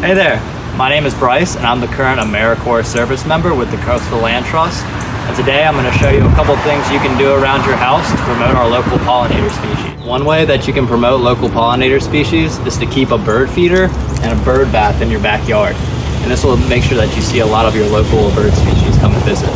Hey there, my name is Bryce and I'm the current AmeriCorps service member with the Coastal Land Trust. And today I'm going to show you a couple things you can do around your house to promote our local pollinator species. One way that you can promote local pollinator species is to keep a bird feeder and a bird bath in your backyard. And this will make sure that you see a lot of your local bird species come and visit.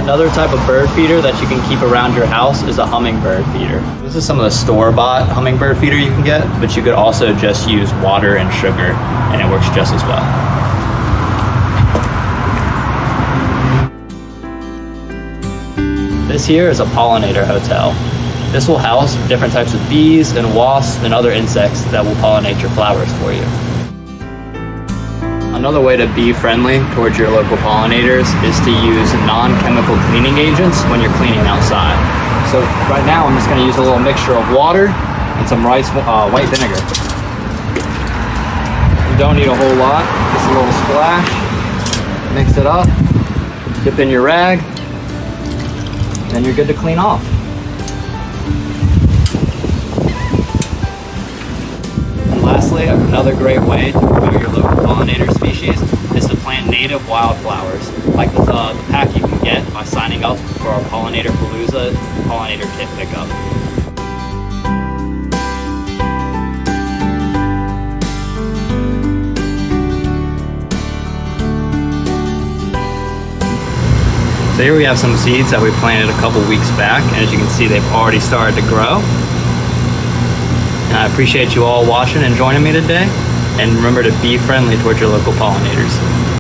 Another type of bird feeder that you can keep around your house is a hummingbird feeder. This is some of the store-bought hummingbird feeder you can get, but you could also just use water and sugar and it works just as well. This here is a Pollinator Hotel. This will house different types of bees and wasps and other insects that will pollinate your flowers for you. Another way to be friendly towards your local pollinators is to use non-chemical cleaning agents when you're cleaning outside. So right now I'm just going to use a little mixture of water and some white vinegar. You don't need a whole lot, just a little splash. Mix it up, dip in your rag, then you're good to clean off. Lastly, another great way to promote your local pollinator species is to plant native wildflowers, like the pack you can get by signing up for our Pollinator Palooza pollinator kit pickup. So here we have some seeds that we planted a couple weeks back, and as you can see, they've already started to grow. And I appreciate you all watching and joining me today. And remember to be friendly towards your local pollinators.